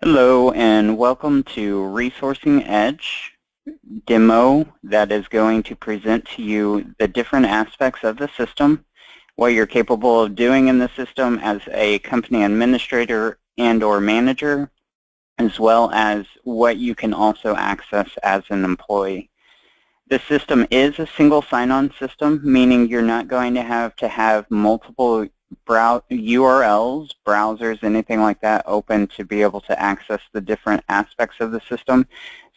Hello and welcome to Resourcing Edge demo that is going to present to you the different aspects of the system, what you're capable of doing in the system as a company administrator and or manager, as well as what you can also access as an employee. The system is a single sign-on system, meaning you're not going to have multiple URLs, browsers, anything like that open to be able to access the different aspects of the system.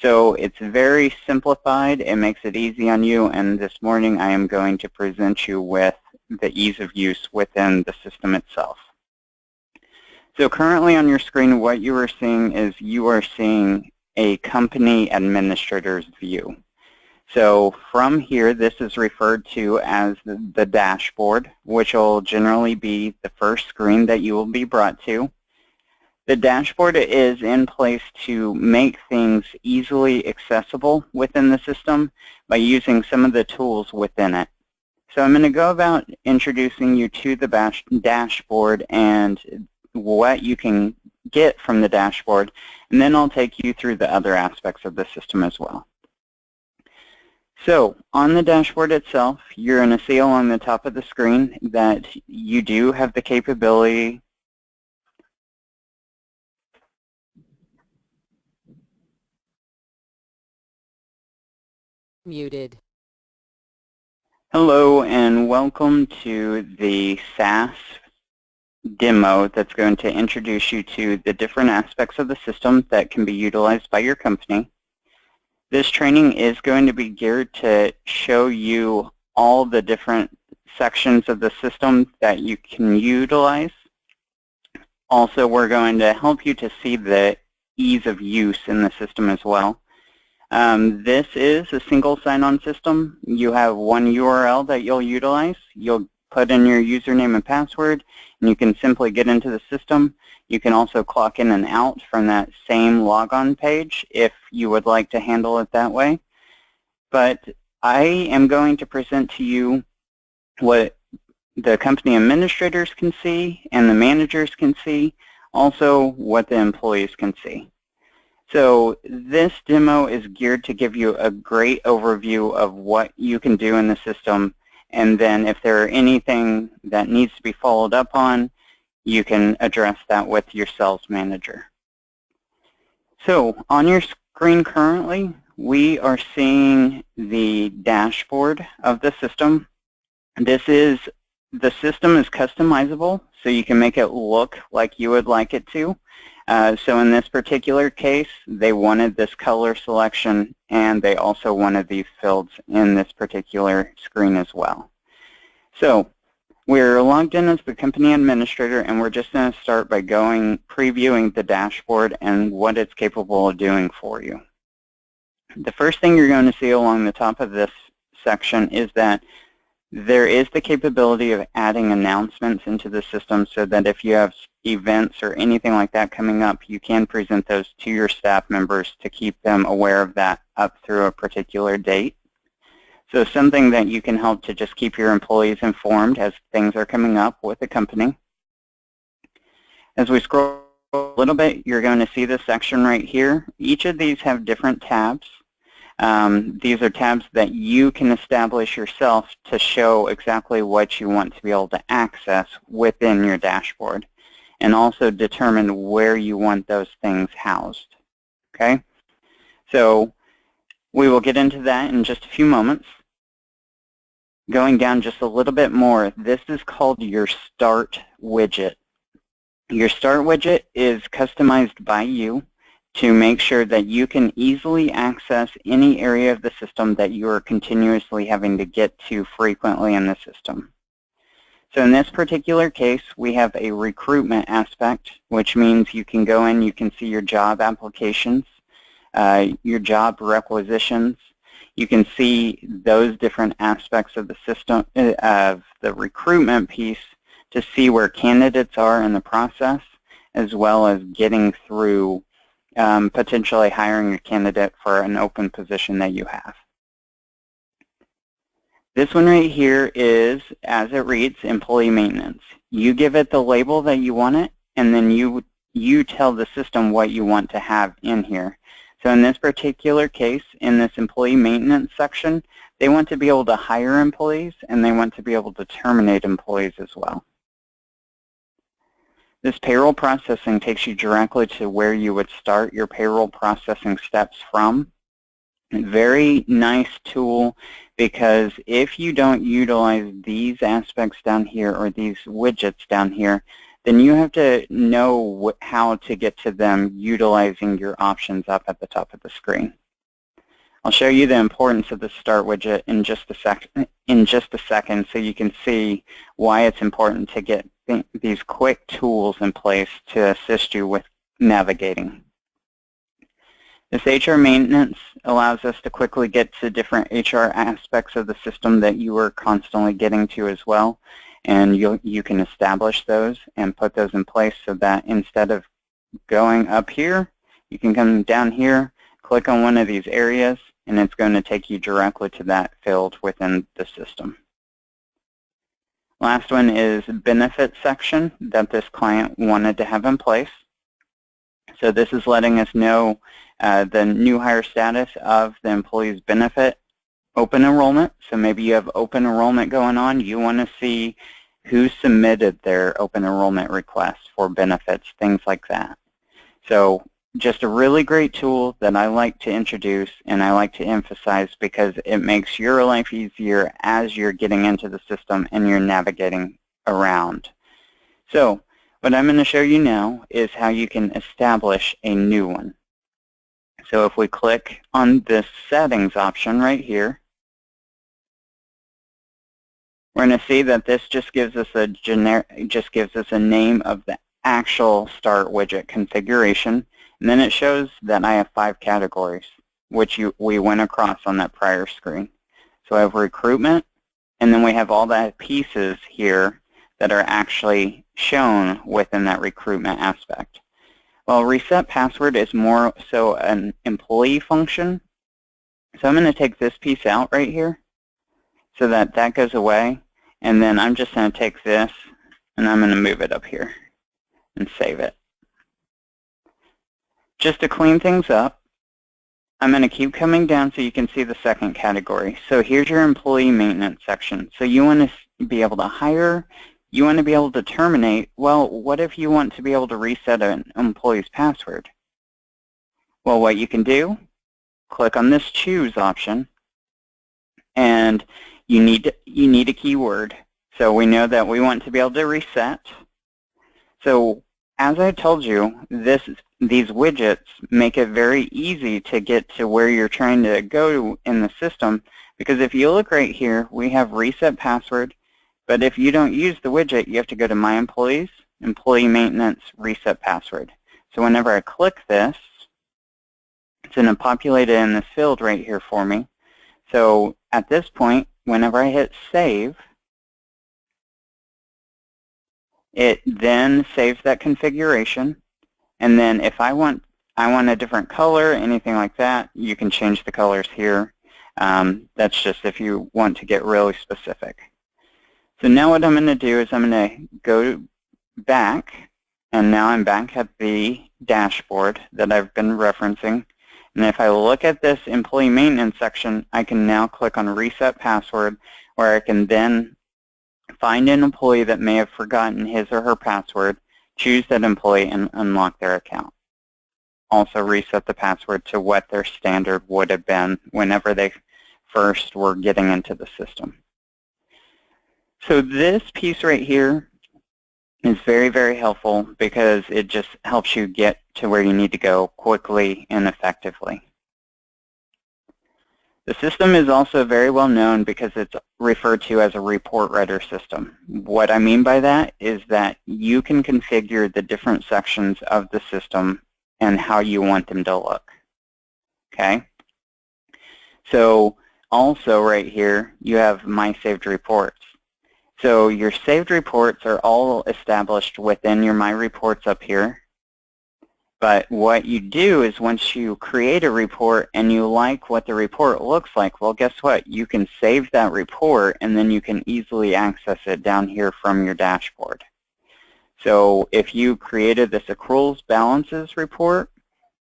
So it's very simplified. It makes it easy on you, and this morning I am going to present you with the ease of use within the system itself. So currently on your screen, what you are seeing is you are seeing a company administrator's view. So from here, this is referred to as the dashboard, which will generally be the first screen that you will be brought to. The dashboard is in place to make things easily accessible within the system by using some of the tools within it. So I'm going to go about introducing you to the dashboard and what you can get from the dashboard, and then I'll take you through the other aspects of the system as well. So on the dashboard itself, you're going to see along the top of the screen that you do have the capability Muted. Hello and welcome to the SaaS demo that's going to introduce you to the different aspects of the system that can be utilized by your company. This training is going to be geared to show you all the different sections of the system that you can utilize. Also, we're going to help you to see the ease of use in the system as well. This is a single sign-on system. You have one URL that you'll utilize. You'll put in your username and password, and you can simply get into the system. You can also clock in and out from that same logon page if you would like to handle it that way. But I am going to present to you what the company administrators can see and the managers can see, also what the employees can see. So this demo is geared to give you a great overview of what you can do in the system, and then if there are anything that needs to be followed up on, you can address that with your sales manager. So on your screen currently, we are seeing the dashboard of the system. The system is customizable, so you can make it look like you would like it to. So in this particular case, they wanted this color selection, and they also wanted these fields in this particular screen as well. So we're logged in as the company administrator, and we're just going to start by previewing the dashboard and what it's capable of doing for you. The first thing you're going to see along the top of this section is that there is the capability of adding announcements into the system so that if you have events or anything like that coming up, you can present those to your staff members to keep them aware of that up through a particular date. So something that you can help to just keep your employees informed as things are coming up with the company. As we scroll a little bit, you're going to see this section right here. Each of these have different tabs. These are tabs that you can establish yourself to show exactly what you want to be able to access within your dashboard, and also determine where you want those things housed. Okay? So we will get into that in just a few moments. Going down just a little bit more, this is called your Start widget. Your Start widget is customized by you to make sure that you can easily access any area of the system that you are continuously having to get to frequently in the system. So in this particular case, we have a recruitment aspect, which means you can go in, you can see your job applications, your job requisitions. You can see those different aspects of the system, of the recruitment piece, to see where candidates are in the process, as well as getting through potentially hiring a candidate for an open position that you have. This one right here is, as it reads, employee maintenance. You give it the label that you want it, and then you you tell the system what you want to have in here. So in this particular case, in this employee maintenance section, they want to be able to hire employees and they want to be able to terminate employees as well. This payroll processing takes you directly to where you would start your payroll processing steps from. Very nice tool, because if you don't utilize these aspects down here or these widgets down here, then you have to know how to get to them utilizing your options up at the top of the screen. I'll show you the importance of the Start widget in just a second so you can see why it's important to get these quick tools in place to assist you with navigating. This HR maintenance allows us to quickly get to different HR aspects of the system that you are constantly getting to as well, and you can establish those and put those in place so that instead of going up here, you can come down here, click on one of these areas, and it's going to take you directly to that field within the system. Last one is benefits section that this client wanted to have in place. So this is letting us know the new hire status of the employee's benefit open enrollment. So maybe you have open enrollment going on. You want to see who submitted their open enrollment request for benefits, things like that. So just a really great tool that I like to introduce and I like to emphasize because it makes your life easier as you're getting into the system and you're navigating around. So what I'm going to show you now is how you can establish a new one. So if we click on this settings option right here, we're going to see that this just gives us a name of the actual Start widget configuration. And then it shows that I have 5 categories, which we went across on that prior screen. So I have recruitment, and then we have all the pieces here that are actually shown within that recruitment aspect. Well, reset password is more so an employee function. So I'm going to take this piece out right here so that that goes away. And then I'm just going to take this and I'm going to move it up here and save it. Just to clean things up, I'm going to keep coming down so you can see the second category. So here's your employee maintenance section. So you want to be able to hire, you want to be able to terminate. Well, what if you want to be able to reset an employee's password? Well, what you can do, click on this choose option, and you need a keyword. So we know that we want to be able to reset. So as I told you, these widgets make it very easy to get to where you're trying to go in the system, because if you look right here, we have reset password, but if you don't use the widget, you have to go to My Employees, Employee Maintenance, Reset Password. So whenever I click this, it's going to populate it in this field right here for me. So at this point, whenever I hit Save, it then saves that configuration. And then if I want a different color, anything like that, you can change the colors here. That's just if you want to get really specific. So now what I'm going to do is I'm going to go back, and now I'm back at the dashboard that I've been referencing. And if I look at this employee maintenance section, I can now click on Reset Password, where I can then find an employee that may have forgotten his or her password, choose that employee, and unlock their account. Also reset the password to what their standard would have been whenever they first were getting into the system. So this piece right here is very, very helpful because it just helps you get to where you need to go quickly and effectively. The system is also very well known because it's referred to as a report writer system. What I mean by that is that you can configure the different sections of the system and how you want them to look. Okay? So also right here, you have My Saved Reports. So your saved reports are all established within your My Reports up here. But what you do is once you create a report and you like what the report looks like, well, guess what? You can save that report and then you can easily access it down here from your dashboard. So if you created this accruals balances report,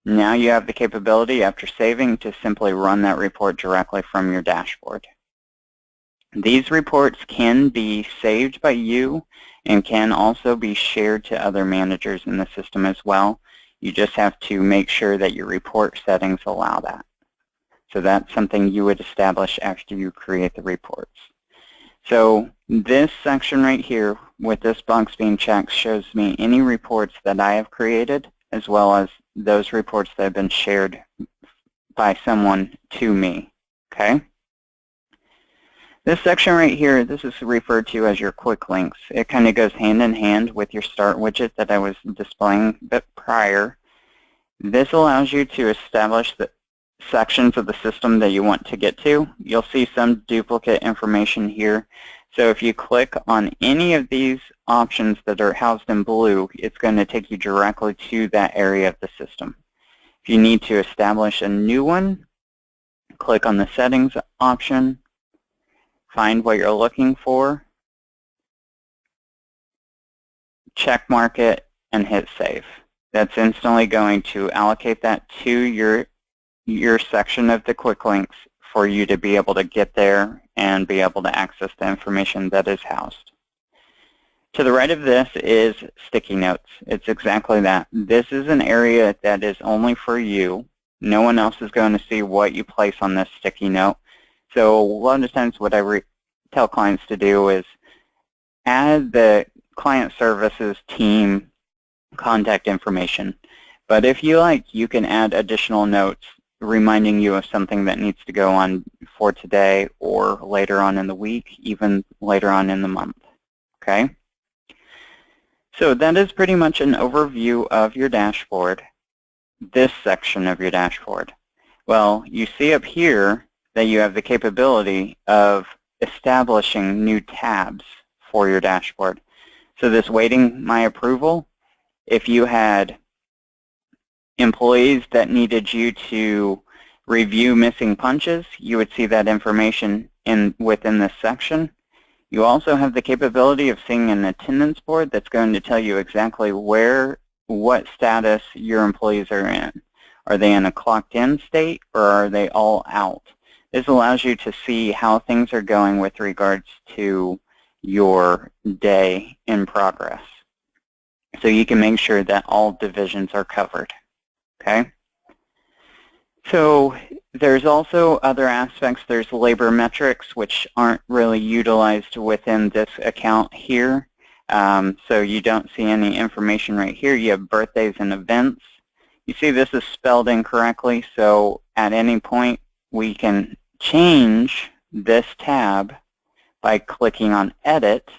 now you have the capability after saving to simply run that report directly from your dashboard. These reports can be saved by you and can also be shared to other managers in the system as well. You just have to make sure that your report settings allow that. So that's something you would establish after you create the reports. So this section right here with this box being checked shows me any reports that I have created as well as those reports that have been shared by someone to me, okay? This section right here, this is referred to as your quick links. It kind of goes hand in hand with your start widget that I was displaying a bit prior. This allows you to establish the sections of the system that you want to get to. You'll see some duplicate information here. So if you click on any of these options that are housed in blue, it's going to take you directly to that area of the system. If you need to establish a new one, click on the settings option, find what you're looking for, check mark it, and hit save. That's instantly going to allocate that to your section of the quick links for you to be able to get there and be able to access the information that is housed. To the right of this is sticky notes. It's exactly that. This is an area that is only for you. No one else is going to see what you place on this sticky note. So a lot of times what I tell clients to do is add the client services team contact information. But if you like, you can add additional notes reminding you of something that needs to go on for today or later on in the week, even later on in the month, okay? So that is pretty much an overview of your dashboard, this section of your dashboard. Well, you see up here that you have the capability of establishing new tabs for your dashboard. So this waiting my approval, if you had employees that needed you to review missing punches, you would see that information within this section. You also have the capability of seeing an attendance board that's going to tell you exactly what status your employees are in. Are they in a clocked in state or are they all out? This allows you to see how things are going with regards to your day in progress. So you can make sure that all divisions are covered, okay? So there's also other aspects. There's labor metrics, which aren't really utilized within this account here. So you don't see any information right here. You have birthdays and events. You see this is spelled incorrectly, so at any point we can change this tab by clicking on Edit.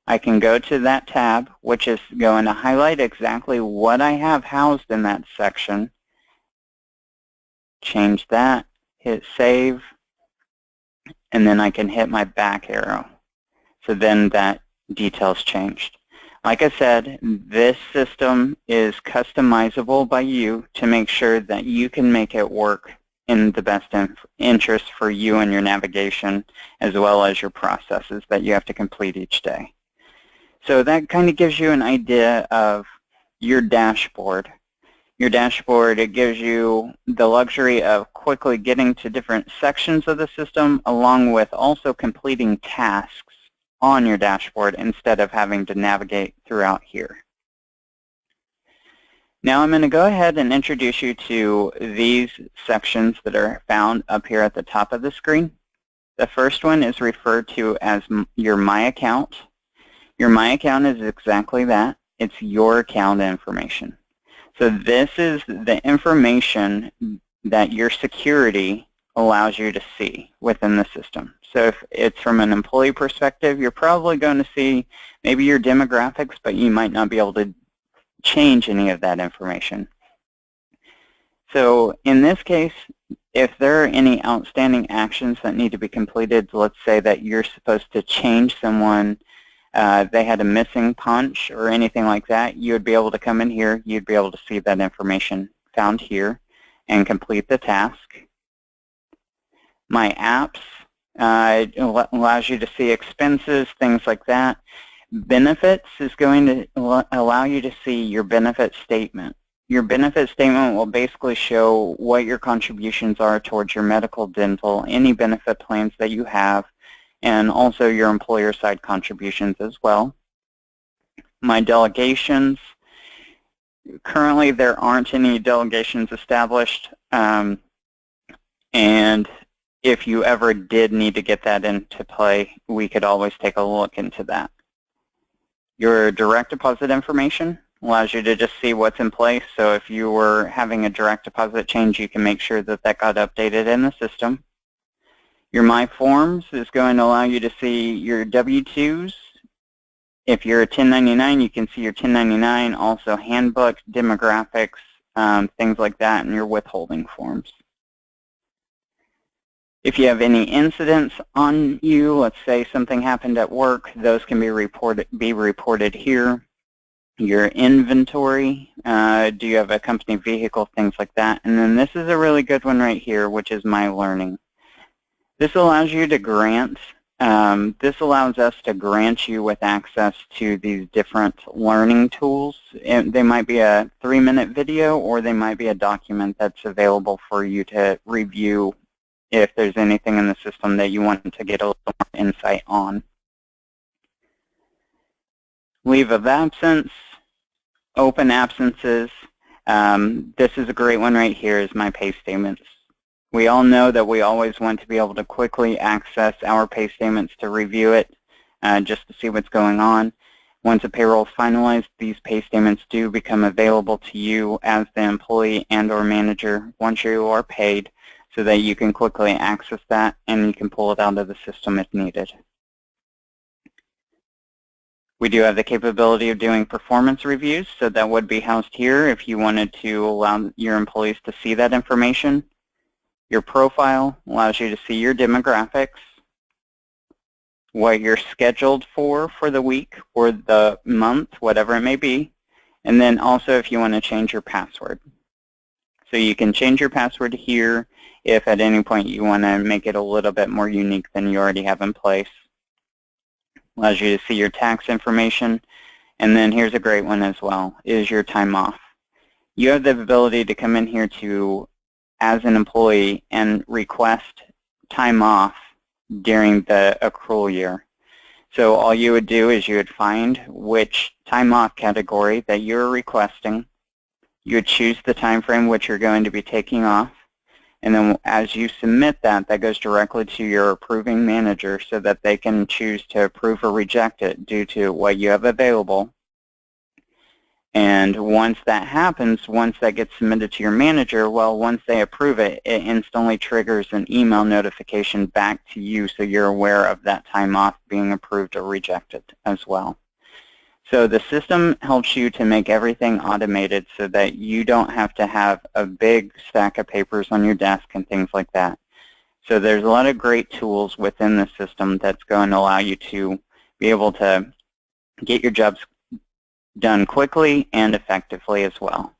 I can go to that tab, which is going to highlight exactly what I have housed in that section, change that, hit Save, and then I can hit my back arrow. So then that detail's changed. Like I said, this system is customizable by you to make sure that you can make it work in the best interest for you and your navigation, as well as your processes that you have to complete each day. So that kind of gives you an idea of your dashboard. Your dashboard, it gives you the luxury of quickly getting to different sections of the system, along with also completing tasks on your dashboard instead of having to navigate throughout here. Now I'm going to go ahead and introduce you to these sections that are found up here at the top of the screen. The first one is referred to as your My Account. Your My Account is exactly that. It's your account information. So this is the information that your security allows you to see within the system. So if it's from an employee perspective, you're probably going to see maybe your demographics, but you might not be able to change any of that information. So in this case, if there are any outstanding actions that need to be completed, let's say that you're supposed to change someone, they had a missing punch or anything like that, you would be able to come in here, you'd be able to see that information found here and complete the task. My Apps allows you to see expenses, things like that. Benefits is going to allow you to see your benefit statement. Your benefit statement will basically show what your contributions are towards your medical, dental, any benefit plans that you have, and also your employer side contributions as well. My delegations, currently there aren't any delegations established, and if you ever did need to get that into play, we could always take a look into that. Your direct deposit information allows you to just see what's in place. So if you were having a direct deposit change, you can make sure that that got updated in the system. Your My Forms is going to allow you to see your W-2s. If you're a 1099, you can see your 1099, also handbook, demographics, things like that, and your withholding forms. If you have any incidents on you, let's say something happened at work, those can be reported here. Your inventory, do you have a company vehicle, things like that. And then this is a really good one right here, which is My Learning. This allows you to grant, this allows us to grant you with access to these different learning tools. And they might be a 3-minute video, or they might be a document that's available for you to review if there's anything in the system that you want to get a little more insight on. Leave of absence, open absences. This is a great one right here, is My Pay Statements. We all know that we always want to be able to quickly access our pay statements to review it, just to see what's going on. Once a payroll is finalized, these pay statements do become available to you as the employee and or manager once you are paid, so that you can quickly access that and you can pull it out of the system if needed. We do have the capability of doing performance reviews, so that would be housed here if you wanted to allow your employees to see that information. Your profile allows you to see your demographics, what you're scheduled for the week or the month, whatever it may be, and then also if you want to change your password. So you can change your password here if at any point you want to make it a little bit more unique than you already have in place. Allows you to see your tax information. And then here's a great one as well, is your time off. You have the ability to come in here to, as an employee, and request time off during the accrual year. So all you would do is you would find which time off category that you're requesting. You would choose the time frame which you're going to be taking off. And then as you submit that, that goes directly to your approving manager so that they can choose to approve or reject it due to what you have available. And once that happens, once that gets submitted to your manager, well, once they approve it, it instantly triggers an email notification back to you so you're aware of that time off being approved or rejected as well. So the system helps you to make everything automated so that you don't have to have a big stack of papers on your desk and things like that. So there's a lot of great tools within the system that's going to allow you to be able to get your jobs done quickly and effectively as well.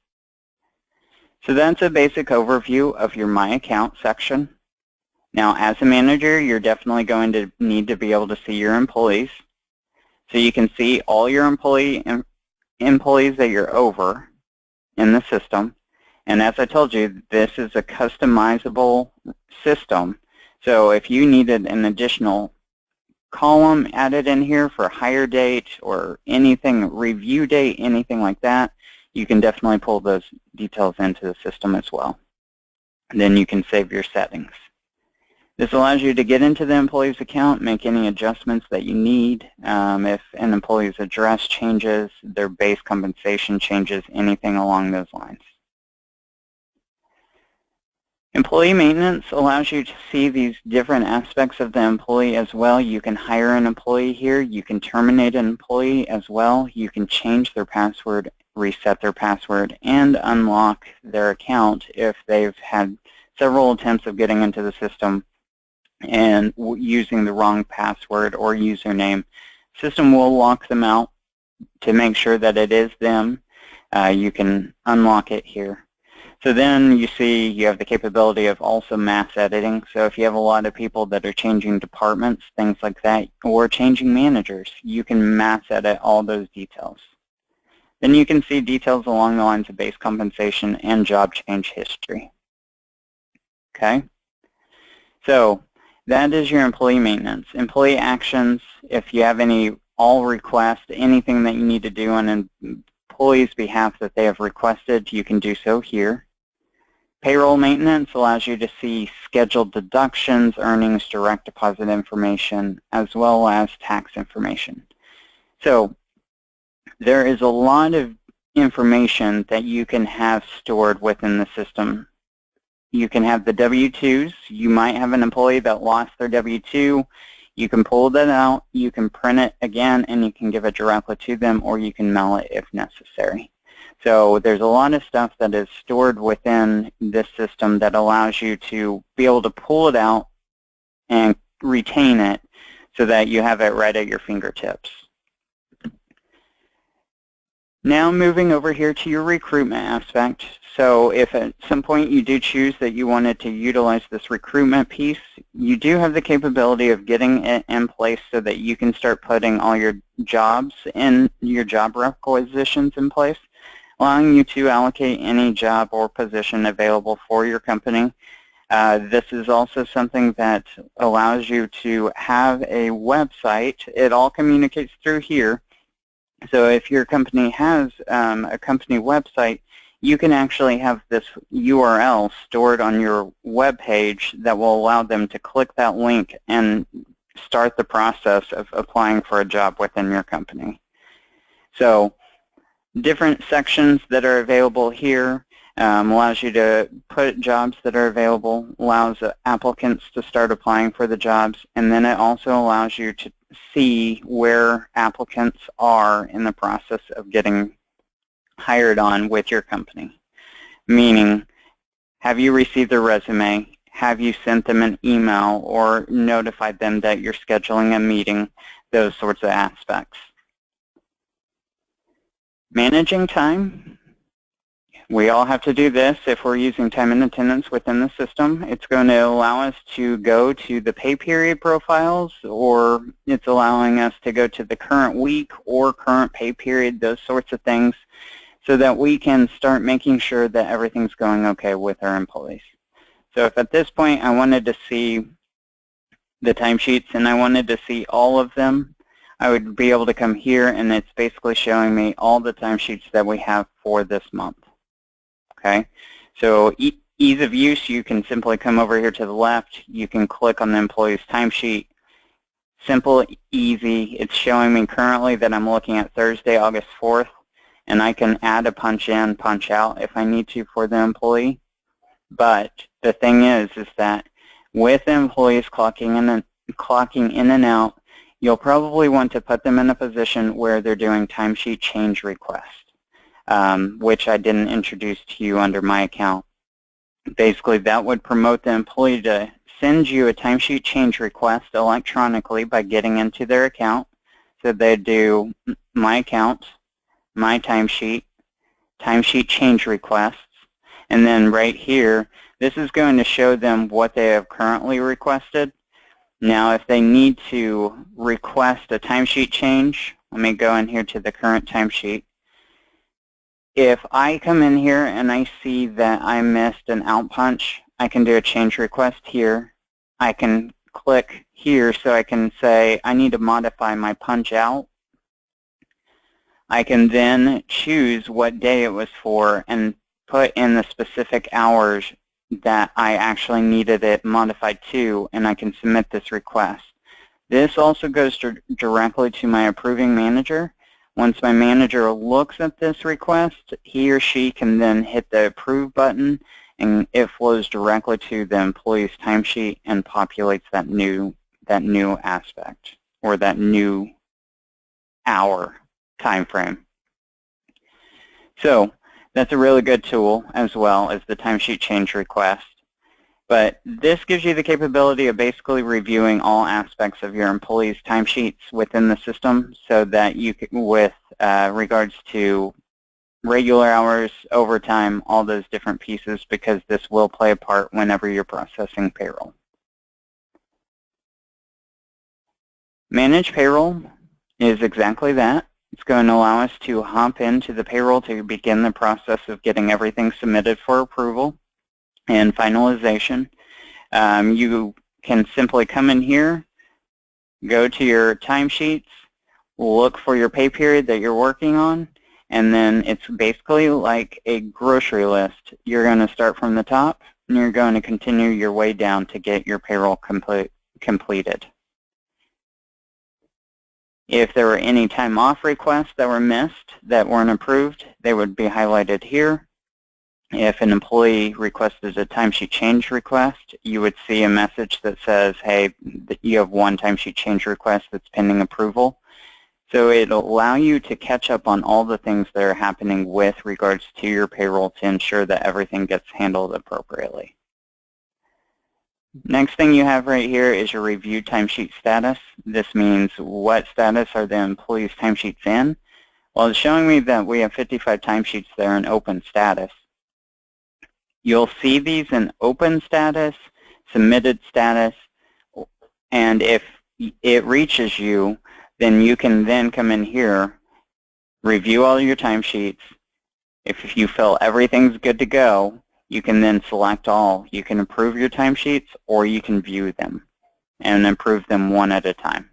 So that's a basic overview of your My Account section. Now, as a manager, you're definitely going to need to be able to see your employees. So you can see all your employees that you're over in the system. And as I told you, this is a customizable system. So if you needed an additional column added in here for hire date or anything, review date, anything like that, you can definitely pull those details into the system as well. And then you can save your settings. This allows you to get into the employee's account, make any adjustments that you need. If an employee's address changes, their base compensation changes, anything along those lines. Employee maintenance allows you to see these different aspects of the employee as well. You can hire an employee here. You can terminate an employee as well. You can change their password, reset their password, and unlock their account if they've had several attempts of getting into the system and using the wrong password or username. System will lock them out to make sure that it is them. You can unlock it here. So then you see you have the capability of also mass editing. So if you have a lot of people that are changing departments, things like that, or changing managers, you can mass edit all those details. Then you can see details along the lines of base compensation and job change history. Okay? So that is your employee maintenance. Employee actions, if you have any all requests, anything that you need to do on an employee's behalf that they have requested, you can do so here. Payroll maintenance allows you to see scheduled deductions, earnings, direct deposit information, as well as tax information. So there is a lot of information that you can have stored within the system. You can have the W-2s. You might have an employee that lost their W-2. You can pull that out, you can print it again, and you can give it directly to them, or you can mail it if necessary. So there's a lot of stuff that is stored within this system that allows you to be able to pull it out and retain it so that you have it right at your fingertips. Now moving over here to your recruitment aspect. So if at some point you do choose that you wanted to utilize this recruitment piece, you do have the capability of getting it in place so that you can start putting all your jobs and your job requisitions in place, allowing you to allocate any job or position available for your company. This is also something that allows you to have a website. It all communicates through here. So if your company has a company website, you can actually have this URL stored on your web page that will allow them to click that link and start the process of applying for a job within your company. So different sections that are available here allows you to put jobs that are available, allows applicants to start applying for the jobs, and then it also allows you to see where applicants are in the process of getting hired on with your company. Meaning, have you received their resume? Have you sent them an email or notified them that you're scheduling a meeting? Those sorts of aspects. Managing time. We all have to do this if we're using time and attendance within the system. It's going to allow us to go to the pay period profiles, or it's allowing us to go to the current week or current pay period, those sorts of things, so that we can start making sure that everything's going okay with our employees. So if at this point I wanted to see the timesheets and I wanted to see all of them, I would be able to come here and it's basically showing me all the timesheets that we have for this month. Okay, so ease of use, you can simply come over here to the left, you can click on the employee's timesheet. Simple, easy. It's showing me currently that I'm looking at Thursday, August 4th, and I can add a punch in, punch out if I need to for the employee. But the thing is that with employees clocking in and out, you'll probably want to put them in a position where they're doing timesheet change request, which I didn't introduce to you under my account. Basically, that would promote the employee to send you a timesheet change request electronically by getting into their account. So they do my account, my timesheet, timesheet change requests, and then right here, this is going to show them what they have currently requested. Now, if they need to request a timesheet change, let me go in here to the current timesheet. If I come in here and I see that I missed an out punch, I can do a change request here. I can click here so I can say I need to modify my punch out. I can then choose what day it was for and put in the specific hours that I actually needed it modified to, and I can submit this request. This also goes directly to my approving manager. Once my manager looks at this request, he or she can then hit the approve button, and it flows directly to the employee's timesheet and populates that new aspect, or that new hour time frame. So that's a really good tool, as well as the timesheet change request. But this gives you the capability of basically reviewing all aspects of your employees' timesheets within the system, so that you can, with regards to regular hours, overtime, all those different pieces, because this will play a part whenever you're processing payroll. Manage Payroll is exactly that. It's going to allow us to hop into the payroll to begin the process of getting everything submitted for approval and finalization. You can simply come in here, go to your timesheets, look for your pay period that you're working on, and then it's basically like a grocery list. You're going to start from the top, and you're going to continue your way down to get your payroll completed. If there were any time off requests that were missed, that weren't approved, they would be highlighted here. If an employee requested a timesheet change request, you would see a message that says, hey, you have one timesheet change request that's pending approval. So it'll allow you to catch up on all the things that are happening with regards to your payroll to ensure that everything gets handled appropriately. Next thing you have right here is your review timesheet status. This means what status are the employees' timesheets in. Well, it's showing me that we have 55 timesheets that are in open status. You'll see these in open status, submitted status, and if it reaches you, then you can then come in here, review all your timesheets. If you feel everything's good to go, you can then select all. You can approve your timesheets, or you can view them and approve them one at a time.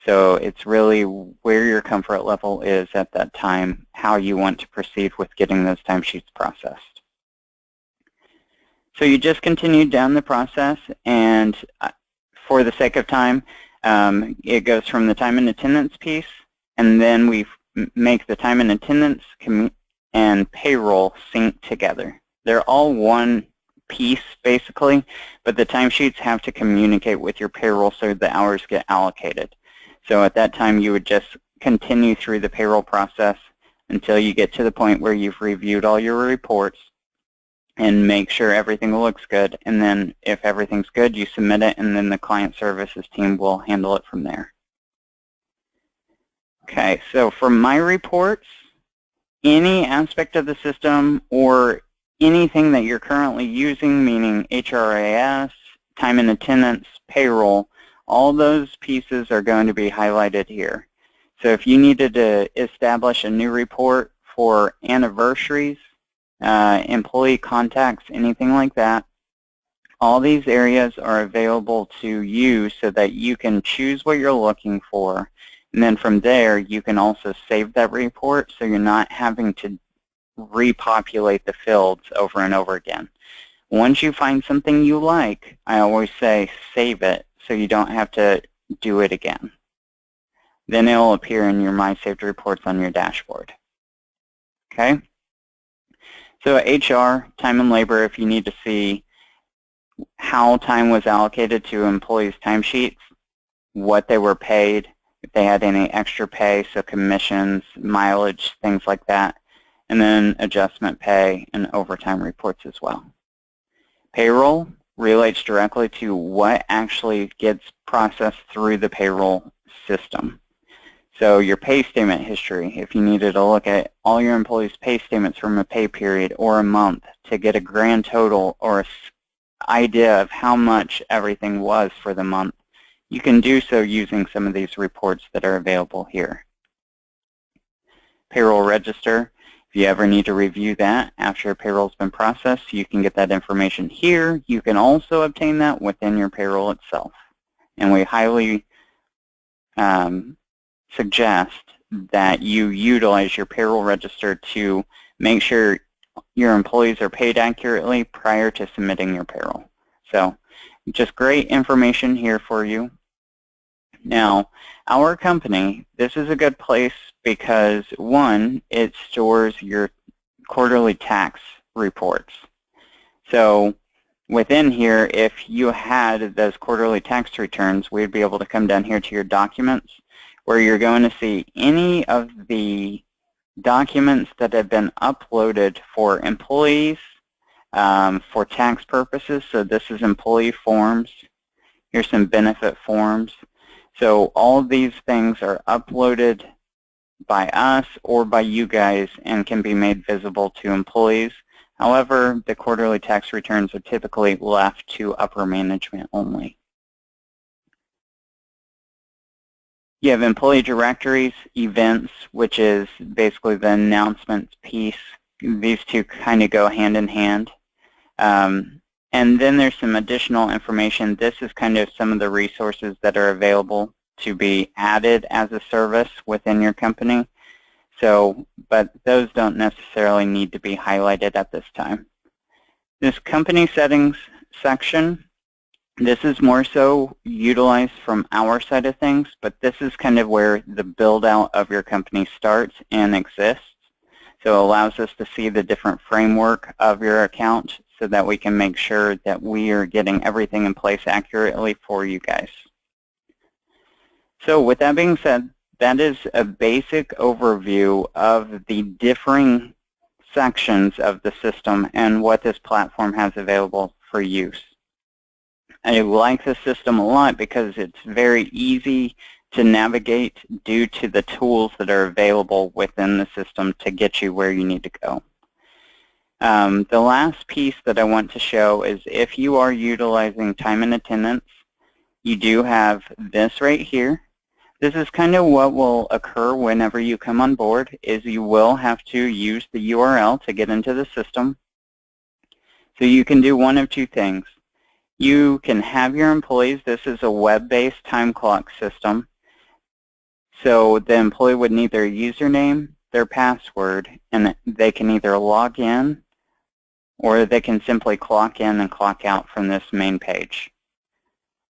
So it's really where your comfort level is at that time, how you want to proceed with getting those timesheets processed. So you just continue down the process, and for the sake of time, it goes from the time and attendance piece, and then we make the time and attendance and payroll sync together. They're all one piece, basically, but the timesheets have to communicate with your payroll so the hours get allocated. So at that time, you would just continue through the payroll process until you get to the point where you've reviewed all your reports and make sure everything looks good. And then if everything's good, you submit it, and then the client services team will handle it from there. Okay, so for my reports, any aspect of the system or anything that you're currently using, meaning HRIS, time and attendance, payroll, all those pieces are going to be highlighted here. So if you needed to establish a new report for anniversaries, employee contacts, anything like that, all these areas are available to you so that you can choose what you're looking for. And then from there, you can also save that report so you're not having to repopulate the fields over and over again. Once you find something you like, I always say save it so you don't have to do it again. Then it will appear in your My Saved Reports on your dashboard. Okay? So HR, time and labor, if you need to see how time was allocated to employees' timesheets, what they were paid, if they had any extra pay, so commissions, mileage, things like that, and then adjustment pay and overtime reports as well. Payroll relates directly to what actually gets processed through the payroll system. So your pay statement history, if you needed to look at all your employees' pay statements from a pay period or a month to get a grand total or an idea of how much everything was for the month, you can do so using some of these reports that are available here. Payroll register, if you ever need to review that after payroll's been processed, you can get that information here. You can also obtain that within your payroll itself. And we highly suggest that you utilize your payroll register to make sure your employees are paid accurately prior to submitting your payroll. So just great information here for you. Now, our company, this is a good place because, one, it stores your quarterly tax reports. So within here, if you had those quarterly tax returns, we'd be able to come down here to your documents, where you're going to see any of the documents that have been uploaded for employees for tax purposes. So this is employee forms. Here's some benefit forms. So all of these things are uploaded by us or by you guys and can be made visible to employees. However, the quarterly tax returns are typically left to upper management only. You have employee directories, events, which is basically the announcements piece. These two kind of go hand in hand. And then there's some additional information. This is kind of some of the resources that are available to be added as a service within your company. So, but those don't necessarily need to be highlighted at this time. This company settings section, this is more so utilized from our side of things, but this is kind of where the build out of your company starts and exists. So it allows us to see the different framework of your account so that we can make sure that we are getting everything in place accurately for you guys. So with that being said, that is a basic overview of the differing sections of the system and what this platform has available for use. I like this system a lot because it's very easy to navigate due to the tools that are available within the system to get you where you need to go. The last piece that I want to show is if you are utilizing time and attendance, you do have this right here. This is kind of what will occur whenever you come on board, is you will have to use the URL to get into the system. So you can do one of two things. You can have your employees, this is a web-based time clock system, so the employee would need their username, their password, and they can either log in or they can simply clock in and clock out from this main page.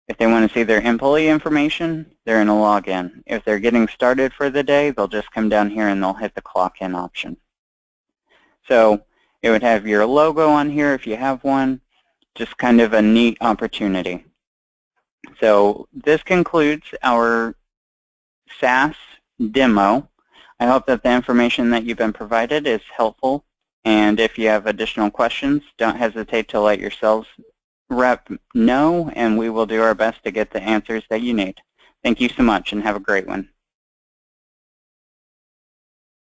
If they want to see their employee information, they're in a login. If they're getting started for the day, they'll just come down here and they'll hit the clock in option. So it would have your logo on here if you have one, just kind of a neat opportunity. So this concludes our SaaS demo. I hope that the information that you've been provided is helpful, and if you have additional questions, don't hesitate to let your sales rep know, and we will do our best to get the answers that you need. Thank you so much, and have a great one.